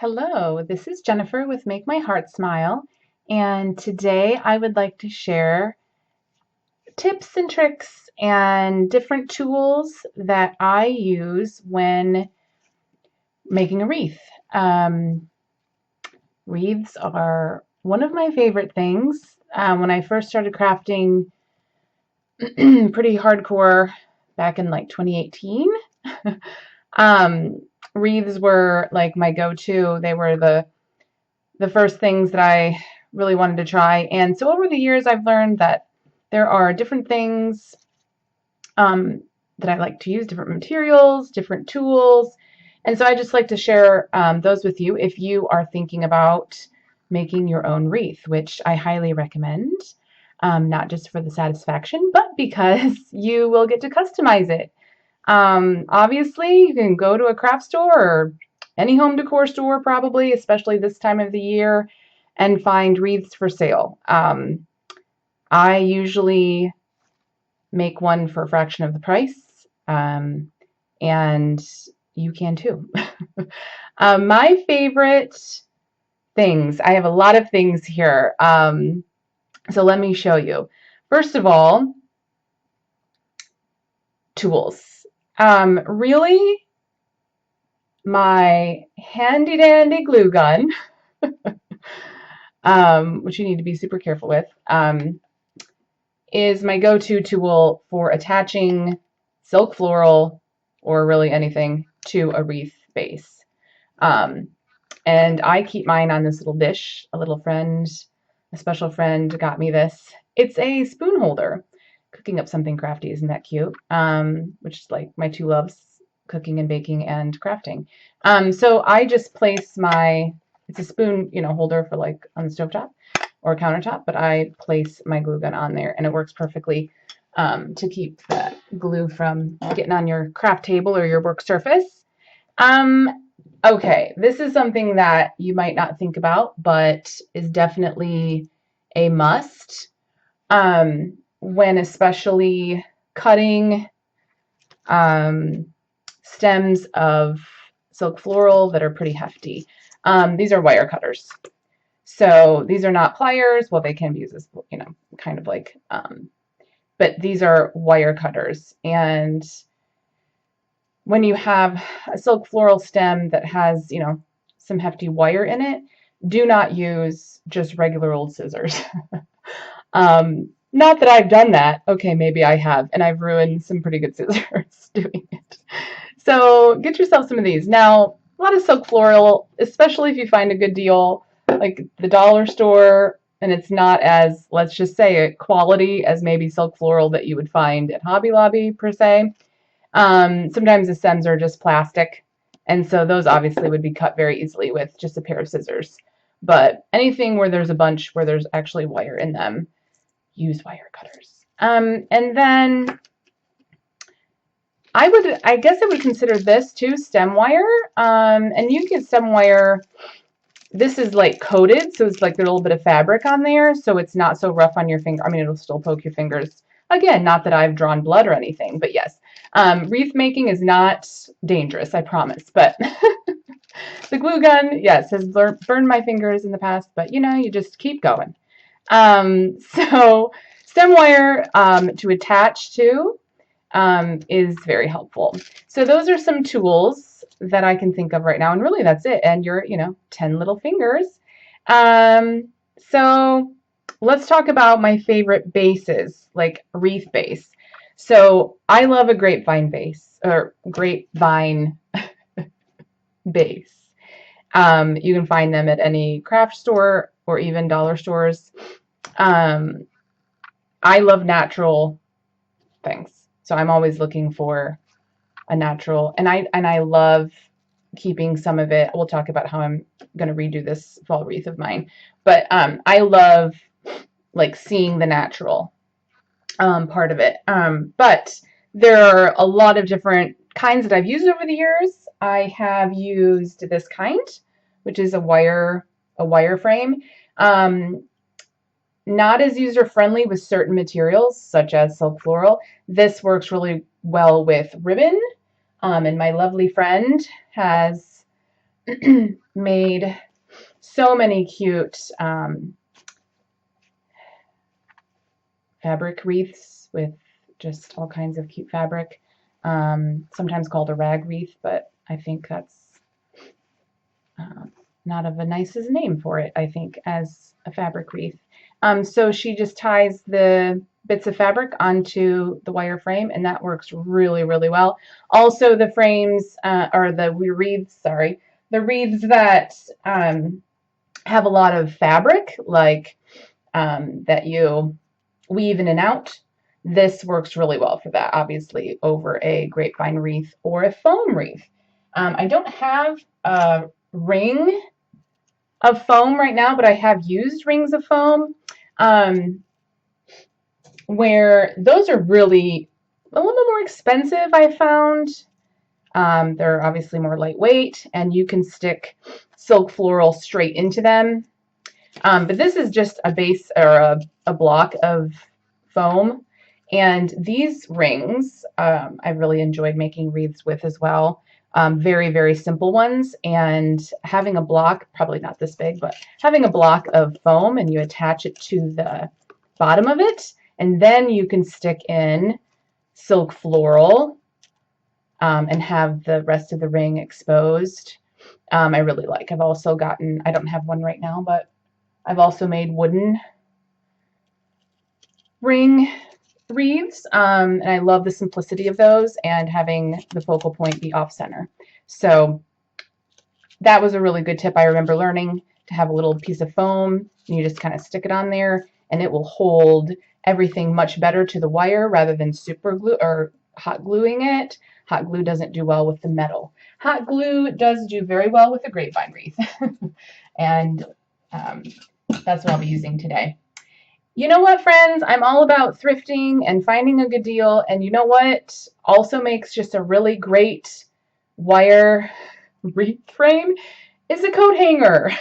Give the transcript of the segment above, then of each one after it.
Hello, this is Jennifer with Make My Heart Smile, and today I would like to share tips and tricks and different tools that I use when making a wreath. Um, Wreaths are one of my favorite things. When I first started crafting pretty hardcore back in like 2018, um, wreaths were like my go-to. They were the first things that I really wanted to try. And so over the years, I've learned that there are different things um, that I like to use, different materials, different tools. And so I just like to share those with you if you are thinking about making your own wreath, which I highly recommend, not just for the satisfaction, but because you will get to customize it. Obviously, you can go to a craft store or any home decor store, probably, especially this time of the year, and find wreaths for sale. I usually make one for a fraction of the price, and you can too. My favorite things, I have a lot of things here, so let me show you. First of all, tools. Really, my handy dandy glue gun, which you need to be super careful with, is my go-to tool for attaching silk floral or really anything to a wreath base. Um, and I keep mine on this little dish. A special friend got me this. It's a spoon holder. Cooking up something crafty, isn't that cute? Which is like my two loves, cooking and baking and crafting. So I just place it's a spoon, holder for like on the stovetop or countertop, but I place my glue gun on there and it works perfectly to keep that glue from getting on your craft table or your work surface. Okay, this is something that you might not think about, but is definitely a must when especially cutting stems of silk floral that are pretty hefty. These are wire cutters. So these are not pliers. Well, they can be used as, kind of like, but these are wire cutters. And when you have a silk floral stem that has, some hefty wire in it, do not use just regular old scissors. Not that I've done that. Okay, maybe I have, and I've ruined some pretty good scissors doing it. So get yourself some of these. Now, a lot of silk floral, especially if you find a good deal, like the dollar store, and it's not as, let's just say, quality as maybe silk floral that you would find at Hobby Lobby per se. Sometimes the stems are just plastic, and so those obviously would be cut very easily with just a pair of scissors. But anything where there's a bunch where there's actually wire in them, use wire cutters. And then I guess I would consider this too stem wire. And you get stem wire. This is like coated, so it's like there's a little bit of fabric on there, so it's not so rough on your finger. I mean, it'll still poke your fingers. Again, not that I've drawn blood or anything, but yes. Wreath making is not dangerous, I promise. But the glue gun, yes, has burned my fingers in the past, but you just keep going. So stem wire to attach to is very helpful. So those are some tools that I can think of right now, and really that's it. And your, 10 little fingers. So let's talk about my favorite bases, like wreath base. So I love a grapevine base or grapevine base. You can find them at any craft store or even dollar stores. I love natural things, so I'm always looking for a natural, and I love keeping some of it. We'll talk about how I'm going to redo this fall wreath of mine, but I love like seeing the natural part of it. But there are a lot of different kinds that I've used over the years. I have used this kind, which is a wire frame. Not as user-friendly with certain materials, such as silk floral. This works really well with ribbon. And my lovely friend has made so many cute fabric wreaths with just all kinds of cute fabric, sometimes called a rag wreath, but I think that's not of a nice as name for it, I think, as a fabric wreath. So she just ties the bits of fabric onto the wire frame, and that works really, really well. Also, the frames, or the wreaths, sorry, the wreaths that have a lot of fabric, like that you weave in and out. This works really well for that, obviously, over a grapevine wreath or a foam wreath. I don't have a ring of foam right now, but I have used rings of foam, where those are really a little bit more expensive, I found. They're obviously more lightweight, and you can stick silk floral straight into them. But this is just a base or a block of foam. And these rings, I really enjoyed making wreaths with as well. Very, very simple ones. And having a block, probably not this big, but having a block of foam and you attach it to the bottom of it. And then you can stick in silk floral and have the rest of the ring exposed. I really like. I've also gotten, I don't have one right now, but I've also made wooden ring wreaths, and I love the simplicity of those and having the focal point be off center. So that was a really good tip I remember learning, to have a little piece of foam and you just kind of stick it on there and it will hold everything much better to the wire rather than super glue or hot gluing it. Hot glue doesn't do well with the metal. Hot glue does do very well with the grapevine wreath. And that's what I'll be using today. You know what, friends? I'm all about thrifting and finding a good deal. And you know what also makes just a really great wire wreath frame is a coat hanger.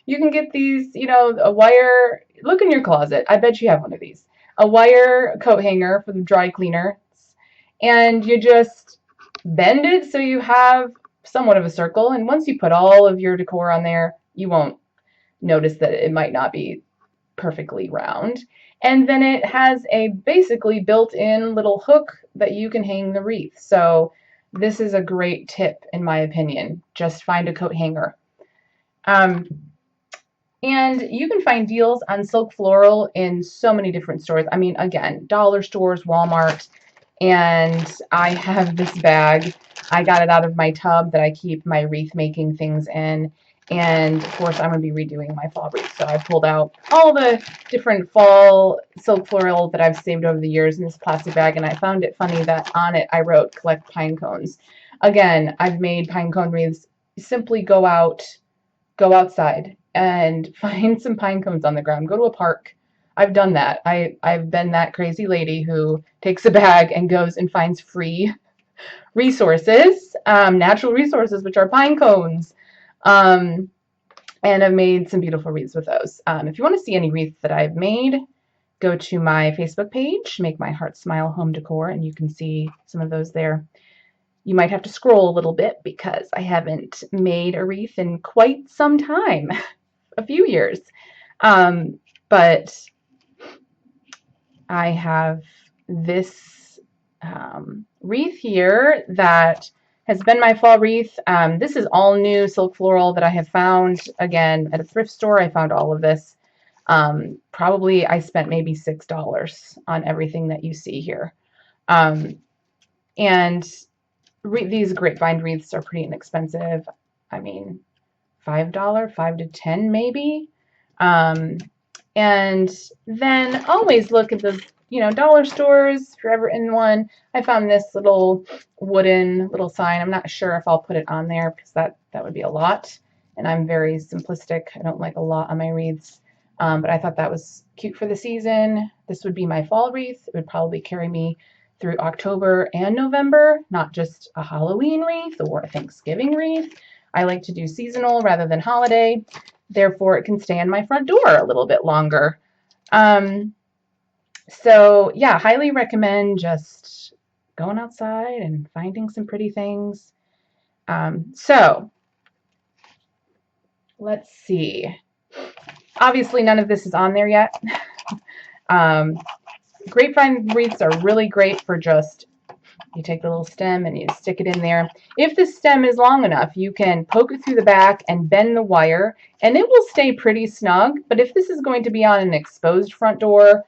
You can get these, you know, a wire, look in your closet. I bet you have one of these. A wire coat hanger for the dry cleaner. And you just bend it so you have somewhat of a circle. And once you put all of your decor on there, you won't notice that it might not be perfectly round. And then it has a basically built-in little hook that you can hang the wreath. So this is a great tip, in my opinion. Just find a coat hanger. And you can find deals on silk floral in so many different stores. I mean, again, dollar stores, Walmart. And I have this bag. I got it out of my tub that I keep my wreath making things in. And of course, I'm going to be redoing my fall wreath. So I pulled out all the different fall silk floral that I've saved over the years in this plastic bag. And I found it funny that on it I wrote collect pine cones. Again, I've made pine cone wreaths. Simply go outside and find some pine cones on the ground. Go to a park. I've done that. I've been that crazy lady who takes a bag and goes and finds free resources, natural resources, which are pine cones. And I've made some beautiful wreaths with those. If you want to see any wreaths that I've made, go to my Facebook page, Make My Heart Smile Home Decor, and you can see some of those there. You might have to scroll a little bit because I haven't made a wreath in quite some time, a few years. But I have this wreath here that has been my fall wreath. This is all new silk floral that I have found, again, at a thrift store. I found all of this. Probably I spent maybe $6 on everything that you see here. And these grapevine wreaths are pretty inexpensive. I mean, $5, $5 to $10 maybe. And then always look at the, you know, dollar stores if you're ever in one. I found this little wooden little sign. I'm not sure if I'll put it on there because that would be a lot. And I'm very simplistic. I don't like a lot on my wreaths. But I thought that was cute for the season. This would be my fall wreath. It would probably carry me through October and November, not just a Halloween wreath or a Thanksgiving wreath. I like to do seasonal rather than holiday. Therefore, it can stay on my front door a little bit longer. So yeah, highly recommend just going outside and finding some pretty things. So let's see. Obviously, none of this is on there yet. um, Grapevine wreaths are really great for just, you take the little stem and you stick it in there. If the stem is long enough, you can poke it through the back and bend the wire, and it will stay pretty snug. But if this is going to be on an exposed front door,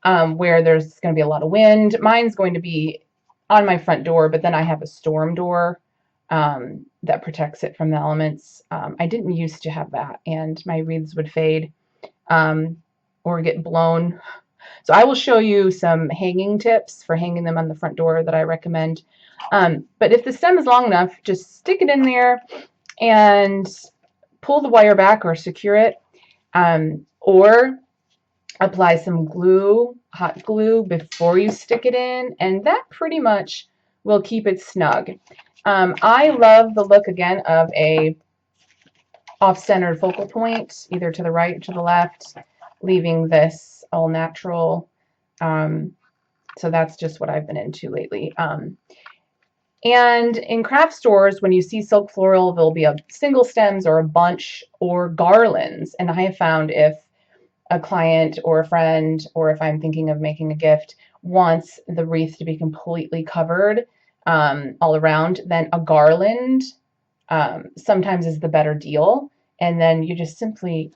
where there's going to be a lot of wind, mine's going to be on my front door, but then I have a storm door that protects it from the elements. I didn't used to have that, and my wreaths would fade or get blown. So I will show you some hanging tips for hanging them on the front door that I recommend. But if the stem is long enough, just stick it in there and pull the wire back or secure it, or apply some glue, hot glue, before you stick it in, and that pretty much will keep it snug. I love the look, again, of a off-centered focal point, either to the right or to the left, leaving this all natural. So that's just what I've been into lately. And in craft stores, when you see silk floral, there'll be a single stems or a bunch or garlands. And I have found if a client or a friend, or if I'm thinking of making a gift, wants the wreath to be completely covered all around, then a garland sometimes is the better deal. And then you just simply,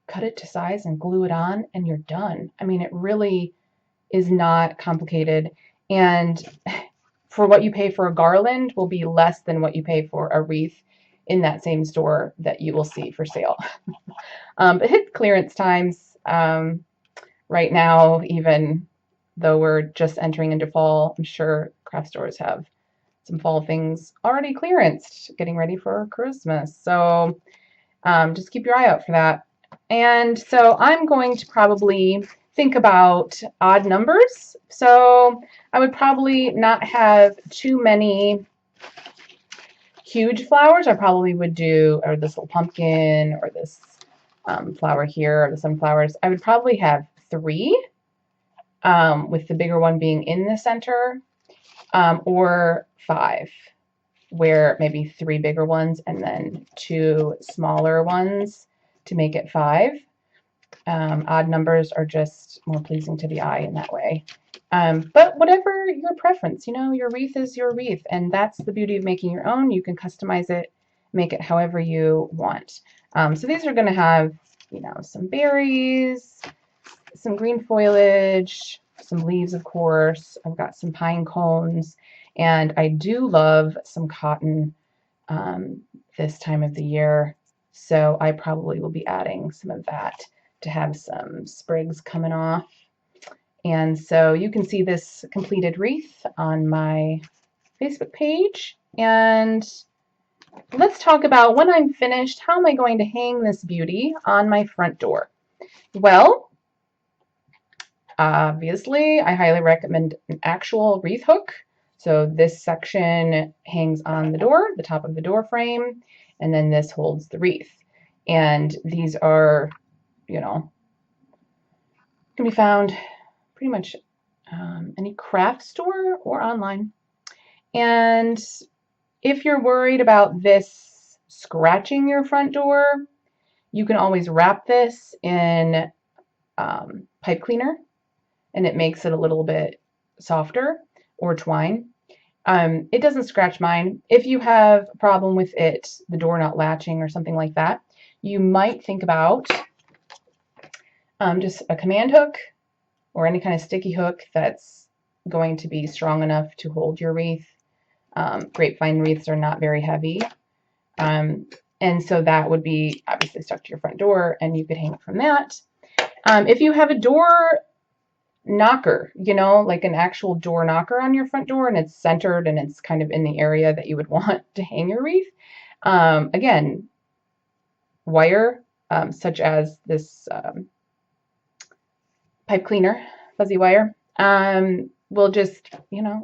cut it to size and glue it on, and you're done. I mean, it really is not complicated. And for what you pay for a garland will be less than what you pay for a wreath in that same store that you will see for sale. But hit clearance times right now, even though we're just entering into fall. I'm sure craft stores have some fall things already clearanced, getting ready for Christmas. So just keep your eye out for that. And so I'm going to probably think about odd numbers. So I would probably not have too many huge flowers. I probably would do, or this little pumpkin, or this flower here, or the sunflowers. I would probably have 3, with the bigger one being in the center, or 5, where maybe 3 bigger ones and then 2 smaller ones to make it 5. Odd numbers are just more pleasing to the eye in that way. But whatever your preference, your wreath is your wreath, and that's the beauty of making your own. You can customize it, make it however you want. So these are going to have, some berries, some green foliage, some leaves, of course. I've got some pine cones, and I do love some cotton this time of the year. So I probably will be adding some of that to have some sprigs coming off. And so you can see this completed wreath on my Facebook page. And let's talk about, when I'm finished, how am I going to hang this beauty on my front door? Well, obviously, I highly recommend an actual wreath hook. So this section hangs on the door, the top of the door frame, and then this holds the wreath. And these are, can be found pretty much any craft store or online. And if you're worried about this scratching your front door, you can always wrap this in pipe cleaner, and it makes it a little bit softer, or twine. It doesn't scratch mine. If you have a problem with it, the door not latching or something like that, you might think about just a command hook or any kind of sticky hook that's going to be strong enough to hold your wreath. Grapevine wreaths are not very heavy. And so that would be obviously stuck to your front door, and you could hang it from that. If you have a door knocker, like an actual door knocker on your front door, and it's centered and it's kind of in the area that you would want to hang your wreath, again, wire, such as this pipe cleaner, fuzzy wire, will just,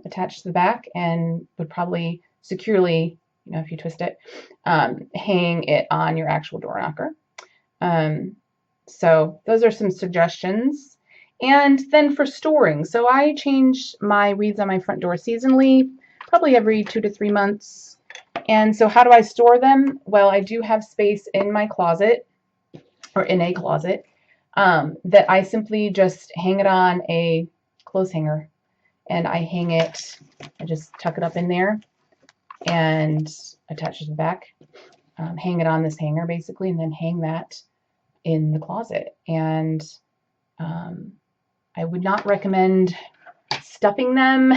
attach to the back and would probably securely, if you twist it, hang it on your actual door knocker. So those are some suggestions. And then for storing, so I change my wreaths on my front door seasonally, probably every 2 to 3 months. And so how do I store them? Well, I do have space in my closet, or in a closet, that I simply just hang it on a clothes hanger. And I hang it, I just tuck it up in there and attach it to the back. Hang it on this hanger basically, and then hang that in the closet. And I would not recommend stuffing them.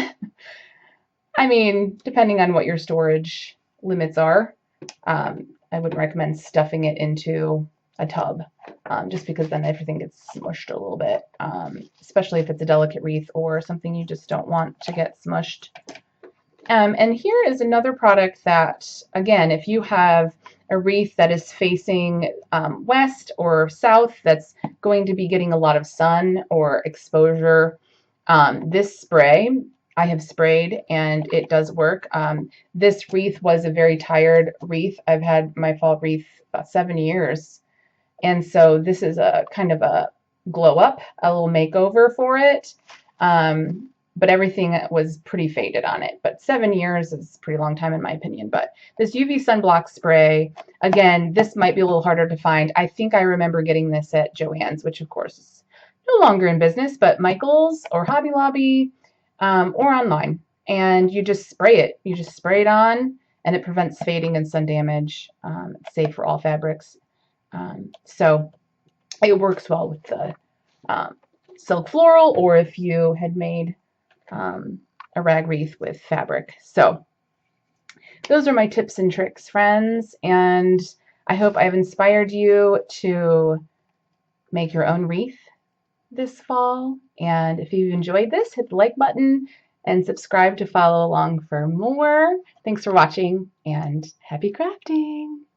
I mean, depending on what your storage limits are, I wouldn't recommend stuffing it into a tub, just because then everything gets smushed a little bit, especially if it's a delicate wreath or something you just don't want to get smushed. And here is another product that, again, if you have a wreath that is facing west or south, that's going to be getting a lot of sun or exposure, this spray I have sprayed and it does work. This wreath was a very tired wreath. I've had my fall wreath about 7 years. And so this is a kind of a glow up, a little makeover for it. But everything was pretty faded on it. But 7 years is a pretty long time in my opinion. But this UV sunblock spray, again, this might be a little harder to find. I think I remember getting this at Joann's, which of course is no longer in business, but Michael's or Hobby Lobby, or online. And you just spray it. You just spray it on and it prevents fading and sun damage. It's safe for all fabrics. So it works well with the silk floral, or if you had made a rag wreath with fabric. So those are my tips and tricks, friends, and I hope I've inspired you to make your own wreath this fall. And if you've enjoyed this, hit the like button and subscribe to follow along for more. Thanks for watching and happy crafting!